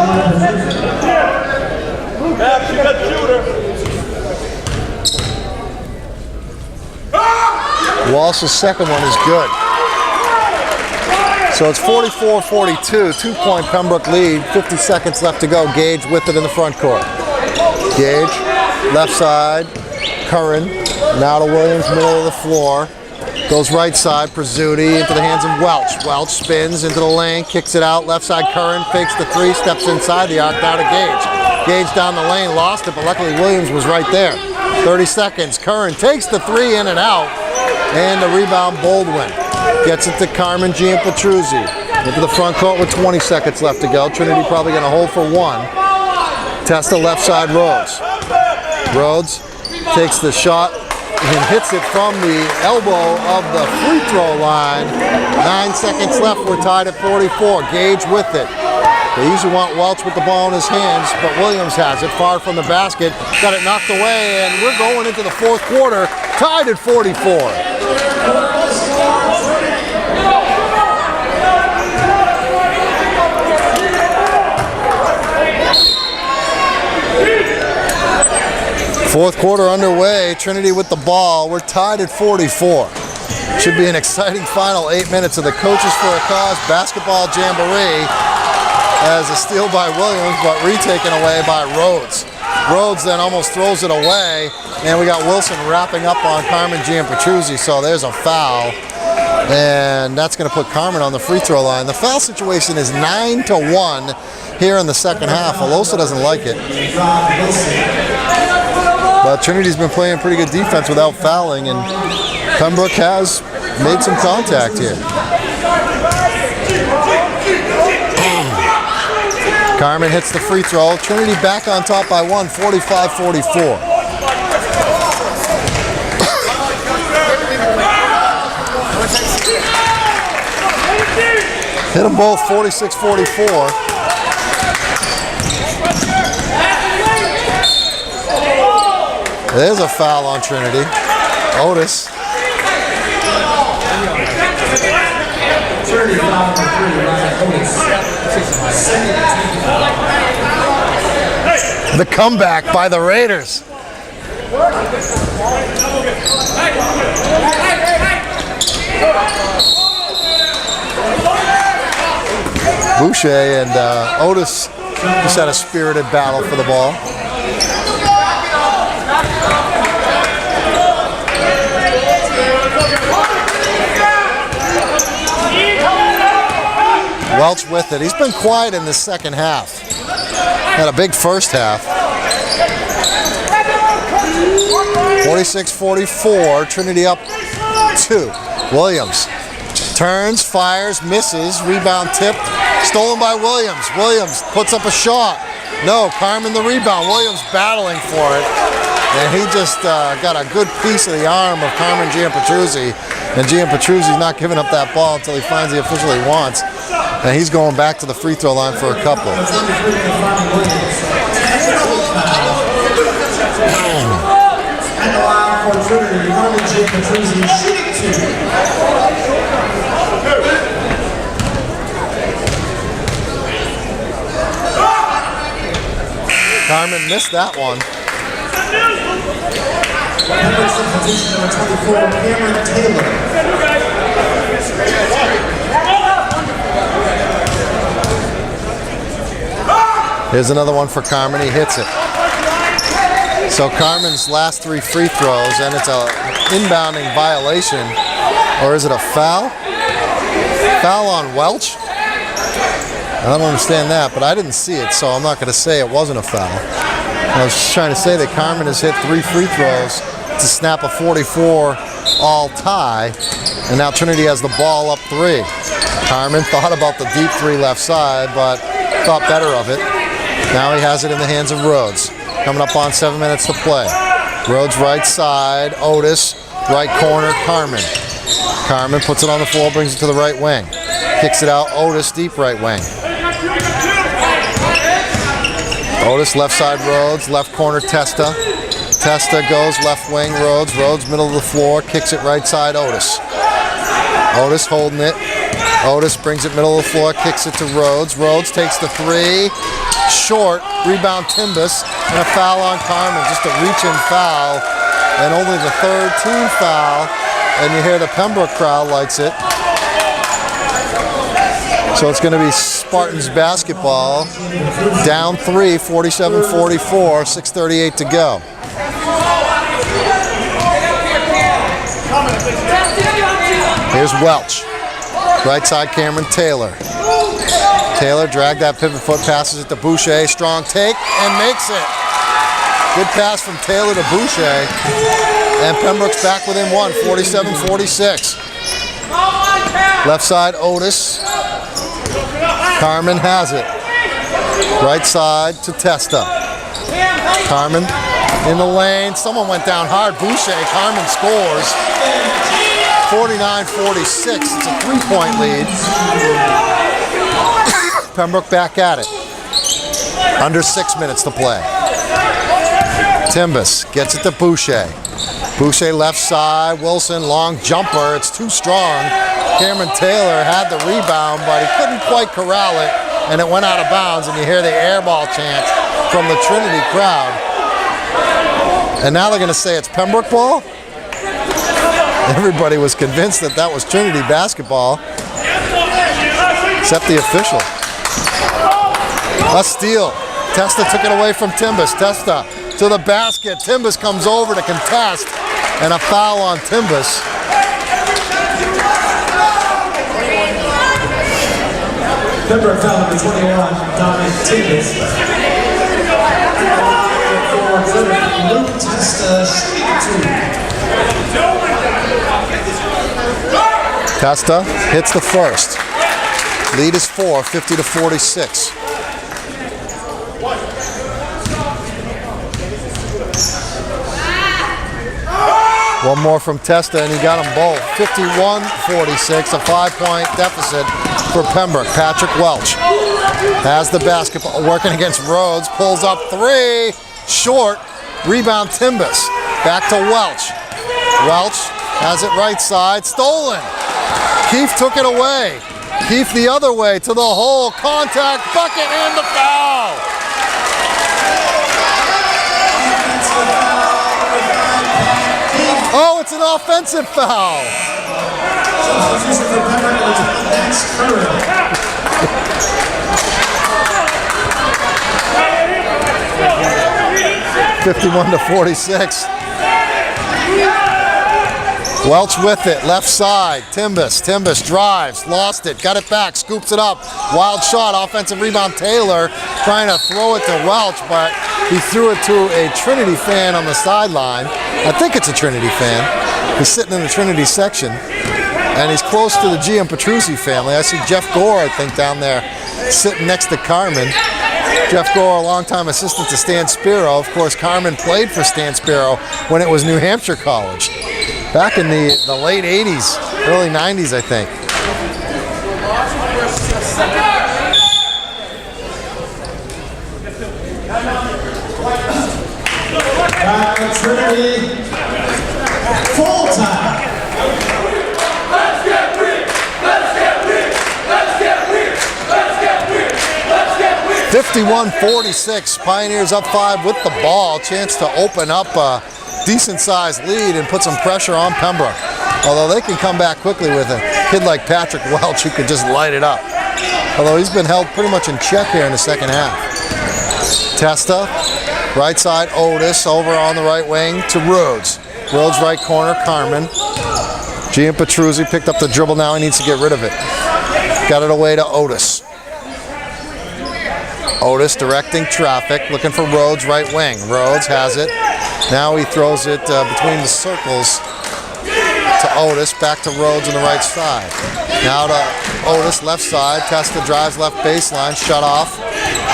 Speaker 1: Walsh's second one is good. So it's 44-42, 2-point Pembroke lead, 50 seconds left to go. Gage with it in the front court. Gage, left side, Curran, now to Williams, middle of the floor. Goes right side, Pizzuti into the hands of Welch. Welch spins into the lane, kicks it out, left side Curran, fakes the three, steps inside the arc, down to Gage. Gage down the lane, lost it, but luckily Williams was right there. 30 seconds, Curran takes the three in and out, and the rebound Baldwin. Gets it to Carmen Giampetruzzi. Into the front court with 20 seconds left to go. Trinity probably going to hold for one. Testa left side Rhodes. Rhodes takes the shot and hits it from the elbow of the free throw line. 9 seconds left. We're tied at 44. Gage with it. They usually want Welch with the ball in his hands, but Williams has it far from the basket. Got it knocked away, and we're going into the fourth quarter, tied at 44. Fourth quarter underway, Trinity with the ball. We're tied at 44. Should be an exciting final 8 minutes of the Coaches for a Cause basketball jamboree as a steal by Williams, but retaken away by Rhodes. Rhodes then almost throws it away, and we got Wilson wrapping up on Carmen Giampetruzzi, so there's a foul, and that's going to put Carmen on the free throw line. The foul situation is 9-1 here in the second half. Alosa doesn't like it. But Trinity's been playing pretty good defense without fouling, and Pembroke has made some contact here. Carmen hits the free throw. Trinity back on top by one, 45-44. Hit them both 46-44. There's a foul on Trinity. Otis. The comeback by the Raiders. Boucher and Otis just had a spirited battle for the ball. Welch with it. He's been quiet in the second half. Had a big first half. 46-44. Trinity up 2. Williams turns, fires, misses. Rebound tipped. Stolen by Williams. Williams puts up a shot. No, Carmen the rebound. Williams battling for it. And he just got a good piece of the arm of Carmen Giampetruzzi. And Giampetruzzi's not giving up that ball until he finds the official he wants. And he's going back to the free throw line for a couple.
Speaker 2: At the line for Trinity, Carmen Giampetruzzi shooting 2.
Speaker 1: Carmen missed that one.
Speaker 2: Pembroke substitution number 24, Cameron Taylor.
Speaker 1: Here's another one for Carmen. He hits it. So Carmen's last 3 free throws, and it's a inbounding violation, or is it a foul? Foul on Welch? I don't understand that, but I didn't see it, so I'm not going to say it wasn't a foul. I was just trying to say that Carmen has hit 3 free throws to snap a 44-all tie, and now Trinity has the ball up 3. Carmen thought about the deep 3 left side, but thought better of it. Now he has it in the hands of Rhodes. Coming up on 7 minutes to play. Rhodes right side, Otis, right corner, Carmen. Carmen puts it on the floor, brings it to the right wing. Kicks it out, Otis, deep right wing. Otis, left side, Rhodes, left corner, Testa. Testa goes left wing, Rhodes. Rhodes, middle of the floor, kicks it right side, Otis. Otis holding it. Otis brings it middle of the floor, kicks it to Rhodes. Rhodes takes the 3. Short, rebound Timbus, and a foul on Carmen. Just a reach-in foul, and only the 3rd team foul. And you hear the Pembroke crowd lights it. So it's going to be Spartans basketball. Down 3, 47-44, 6:38 to go. Here's Welch. Right side, Cameron Taylor. Taylor dragged that pivot foot, passes it to Boucher. Strong take, and makes it. Good pass from Taylor to Boucher. And Pembroke's back within 1, 47-46. Left side, Otis. Carmen has it. Right side to Testa. Carmen in the lane. Someone went down hard. Boucher. Carmen scores. 49-46. It's a 3-point lead. Pembroke back at it. Under 6 minutes to play. Timbus gets it to Boucher. Boucher left side. Wilson, long jumper. It's too strong. Cameron Taylor had the rebound, but he couldn't quite corral it, and it went out of bounds, and you hear the air ball chant from the Trinity crowd. And now they're going to say it's Pembroke ball? Everybody was convinced that that was Trinity basketball, except the official. A steal. Testa took it away from Timbus. Testa to the basket. Timbus comes over to contest, and a foul on Timbus.
Speaker 2: Pembroke foul number 21, Dominic Timbus. Luke Testa shooting 2.
Speaker 1: Testa hits the first. Lead is 4, 50-46. One more from Testa, and he got them both. 51-46, a 5-point deficit for Pembroke. Patrick Welch has the basketball, working against Rhodes, pulls up 3, short, rebound Timbus. Back to Welch. Welch has it right side, stolen. Keefe took it away. Keefe the other way to the hole, contact, bucket, and the foul. Oh, it's an offensive foul. 51-46. Welch with it, left side, Timbus. Timbus drives, lost it, got it back, scoops it up. Wild shot, offensive rebound, Taylor trying to throw it to Welch, but he threw it to a Trinity fan on the sideline. I think it's a Trinity fan. He's sitting in the Trinity section, and he's close to the GM Petrucci family. I see Jeff Gore, I think, down there sitting next to Carmen. Jeff Gore, a longtime assistant to Stan Spiro. Of course, Carmen played for Stan Spiro when it was New Hampshire College. Back in the late 80s, early 90s, I think.
Speaker 2: Trinity, full time.
Speaker 3: Let's get weird. Let's get weird. Let's get weird. Let's get weird. Let's get weird.
Speaker 1: 51-46. Pioneers up 5 with the ball. Chance to open up a decent-sized lead and put some pressure on Pembroke. Although they can come back quickly with a kid like Patrick Welch who could just light it up. Although he's been held pretty much in check here in the second half. Testa Right side, Otis. Over on the right wing to Rhodes. Rhodes right corner, Carmen. Gianpetruzzi picked up the dribble now. He needs to get rid of it. Got it away to Otis. Otis directing traffic, looking for Rhodes right wing. Rhodes has it. Now he throws it between the circles to Otis, back to Rhodes on the right side. Now to Otis, left side. Testa drives left baseline, shut off.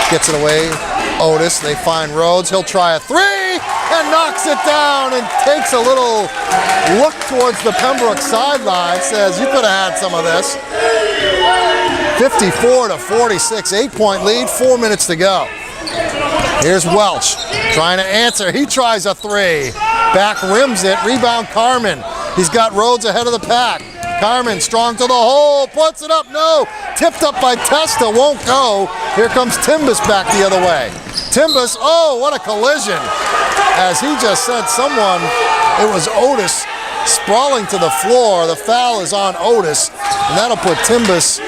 Speaker 1: Gets it away. Otis, they find Rhodes. He'll try a three and knocks it down and takes a little look towards the Pembroke sideline. Says, you could have had some of this. 54-46, 8-point lead, 4 minutes to go. Here's Welch trying to answer. He tries a three. Back rims it. Rebound Carmen. He's got Rhodes ahead of the pack. Carmen strong to the hole. Puts it up. No. Tipped up by Testa. Won't go. Here comes Timbus back the other way. Timbus. Oh, what a collision. As he just sent someone, it was Otis, sprawling to the floor. The foul is on Otis. And that'll put Timbus.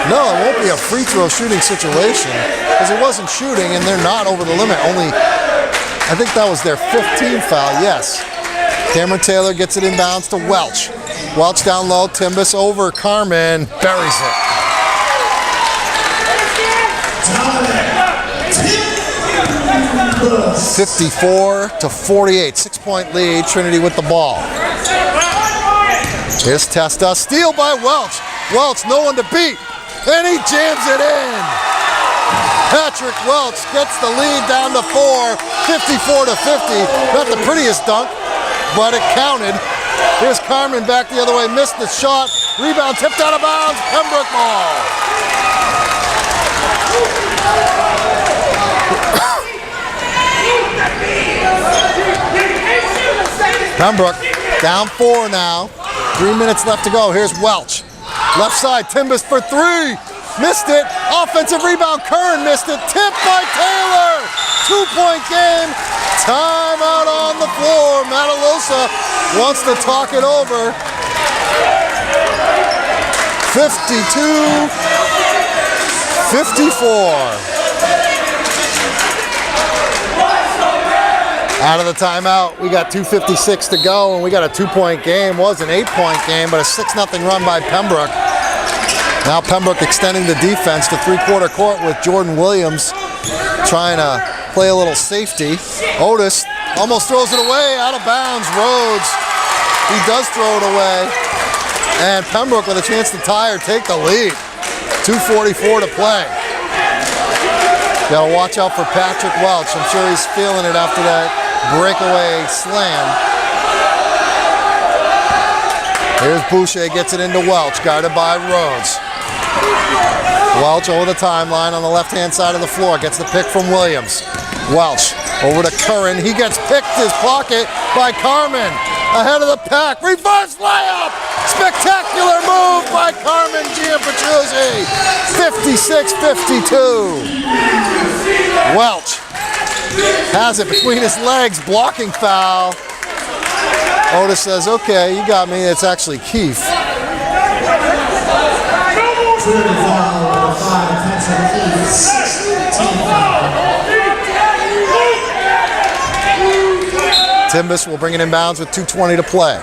Speaker 1: No, it won't be a free throw shooting situation because he wasn't shooting and they're not over the limit. Only, I think that was their 15th foul, yes. Cameron Taylor gets it inbounds to Welch. Welch down low, Timbus over, Carmen buries it. 54-48, 6-point lead, Trinity with the ball. Here's Testa, steal by Welch. Welch, no one to beat. And he jams it in. Patrick Welch gets the lead down to 4, 54-50. Not the prettiest dunk, but it counted. Here's Carmen back the other way, missed the shot. Rebound tipped out of bounds, Pembroke ball. Pembroke down 4 now. 3 minutes left to go. Here's Welch. Left side, Timbus for three. Missed it. Offensive rebound, Curran missed it. Tipped by Taylor. 2-point game. Timeout on the floor. Matalosa wants to talk it over. 52-54. Out of the timeout, we got 2:56 to go, and we got a 2-point game. Was an 8-point game, but a 6-0 run by Pembroke. Now Pembroke extending the defense to three-quarter court with Jordan Williams trying to play a little safety. Otis almost throws it away, out of bounds. Rhodes, he does throw it away. And Pembroke with a chance to tie or take the lead. 2:44 to play. Got to watch out for Patrick Welch. I'm sure he's feeling it after that breakaway slam. Here's Boucher, gets it into Welch, guarded by Rhodes. Welch over the timeline on the left-hand side of the floor, gets the pick from Williams. Welch over to Curran, he gets picked his pocket by Carmen. Ahead of the pack, reverse layup! Spectacular move by Carmen Gianpetruzzi. 56-52. Welch has it between his legs, blocking foul. Otis says, okay, you got me. It's actually Keefe. Timbus will bring it inbounds with 2:20 to play.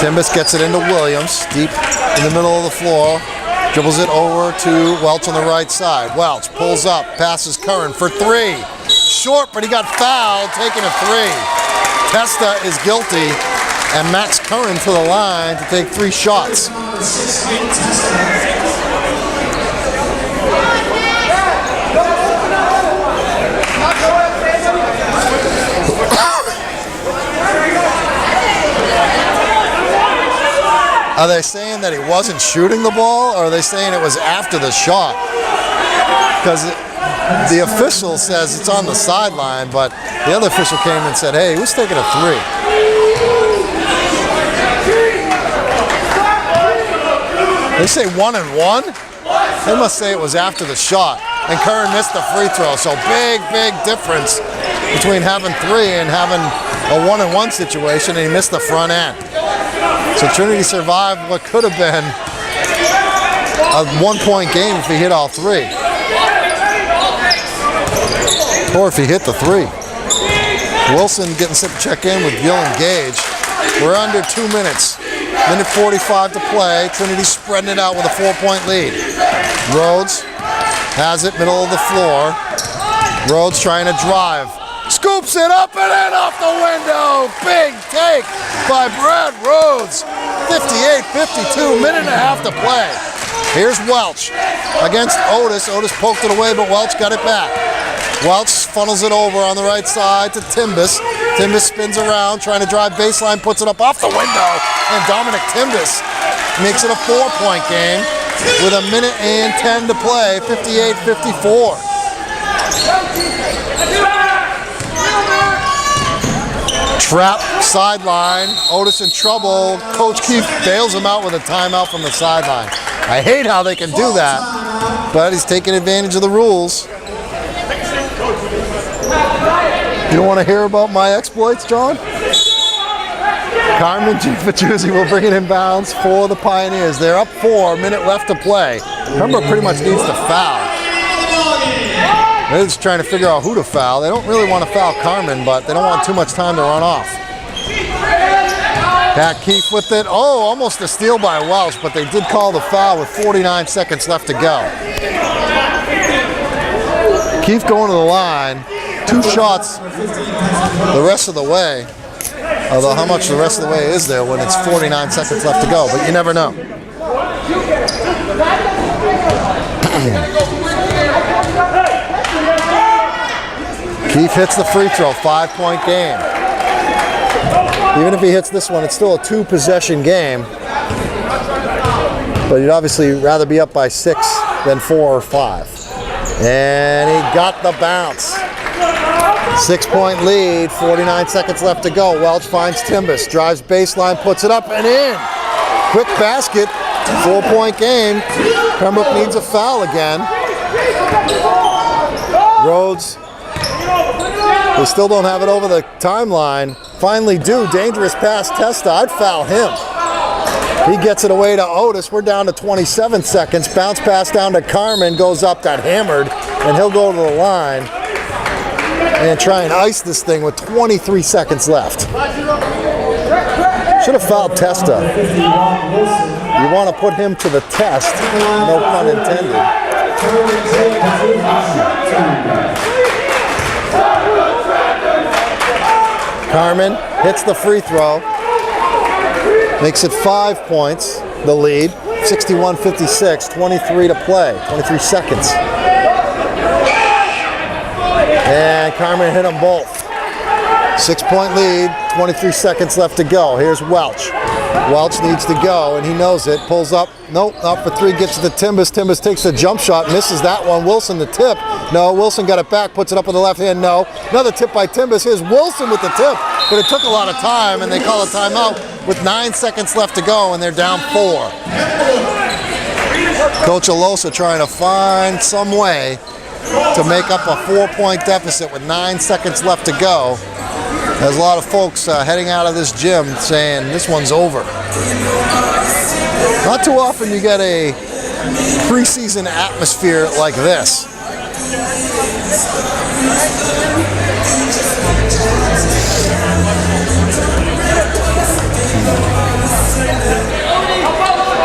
Speaker 1: Timbus gets it into Williams, deep in the middle of the floor. Dribbles it over to Welch on the right side. Welch pulls up, passes Curran for three. Short, but he got fouled, taking a three. Testa is guilty, and Max Curran to the line to take 3 shots. Are they saying that he wasn't shooting the ball, or are they saying it was after the shot? Because the official says it's on the sideline, but the other official came and said, hey, he was taking a three. They say 1 and 1? They must say it was after the shot. And Curran missed the free throw, so big difference between having 3 and having a 1 and 1 situation, and he missed the front end. So Trinity survived what could have been a 1-point game if he hit all 3. Or if he hit the 3. Wilson getting set to check in with Dylan Gage. We're under 2 minutes. Minute 45 to play. Trinity spreading it out with a 4-point lead. Rhodes has it, middle of the floor. Rhodes trying to drive. Scoops it up and in off the window. Big take by Brad Rhodes. 58-52, minute and a half to play. Here's Welch against Otis. Otis poked it away, but Welch got it back. Welch funnels it over on the right side to Timbus. Timbus spins around, trying to drive baseline, puts it up off the window, and Dominic Timbus makes it a 4-point game with a minute and 10 to play, 58-54. Trap, sideline, Otis in trouble. Coach Keefe bails him out with a timeout from the sideline. I hate how they can do that, but he's taking advantage of the rules. You don't want to hear about my exploits, John? Carmen Giuffacuzzi will bring it in bounds for the Pioneers. They're up 4, minute left to play. Pembroke pretty much needs to foul. They're just trying to figure out who to foul. They don't really want to foul Carmen, but they don't want too much time to run off. Pat Keefe with it. Oh, almost a steal by Welsh, but they did call the foul with 49 seconds left to go. Keefe going to the line. 2 shots the rest of the way. Although how much the rest of the way is there when it's 49 seconds left to go, but you never know. Keefe hits the free throw, 5-point game. Even if he hits this one, it's still a 2-possession game. But you'd obviously rather be up by 6 than 4 or 5. And he got the bounce. 6-point lead, 49 seconds left to go. Welch finds Timbus, drives baseline, puts it up and in. Quick basket, 4-point game. Pembroke needs a foul again. Rhodes, they still don't have it over the timeline. Finally do, dangerous pass, Testa, I'd foul him. He gets it away to Otis. We're down to 27 seconds. Bounce pass down to Carmen, goes up, got hammered, and he'll go to the line and try and ice this thing with 23 seconds left. Should have fouled Testa. You want to put him to the test, no pun intended. Carmen hits the free throw. Makes it 5 points, the lead. 61-56, 23 to play, 23 seconds. And Carmen hit them both. 6-point lead, 23 seconds left to go. Here's Welch. Welch needs to go, and he knows it. Pulls up. Nope, not for 3. Gets to the Timbus. Timbus takes the jump shot. Misses that one. Wilson the tip. No, Wilson got it back. Puts it up with the left hand. No. Another tip by Timbus. Here's Wilson with the tip. But it took a lot of time, and they call a timeout with 9 seconds left to go, and they're down 4. Coach Alosa trying to find some way to make up a 4-point deficit with 9 seconds left to go. There's a lot of folks heading out of this gym saying this one's over. Not too often you get a preseason atmosphere like this.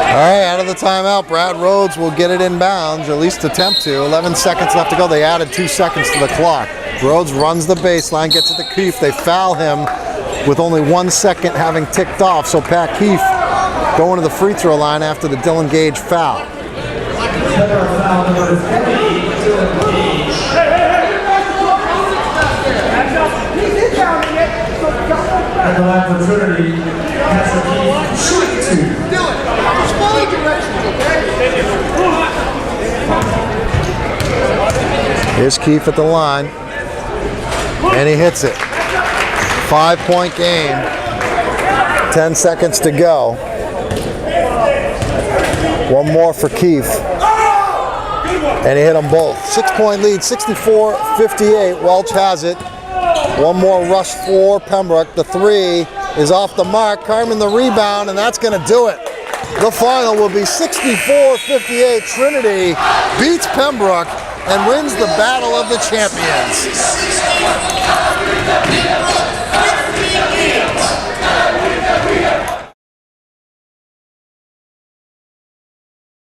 Speaker 1: All right, out of the timeout, Brad Rhodes will get it in bounds, or at least attempt to. 11 seconds left to go. They added 2 seconds to the clock. Rhodes runs the baseline, gets it to Keefe. They foul him with only 1 second having ticked off. So Pat Keefe going to the free throw line after the Dylan Gage foul.
Speaker 2: At the line for Trinity,
Speaker 1: Here's Keefe at the line, and he hits it. 5-point game, 10 seconds to go. One more for Keefe, and he hit them both. 6-point lead, 64-58. Welch has it. One more rush for Pembroke. The 3 is off the mark. Carmen the rebound, and that's going to do it. The final will be 64-58. Trinity beats Pembroke and wins the Battle of the Champions.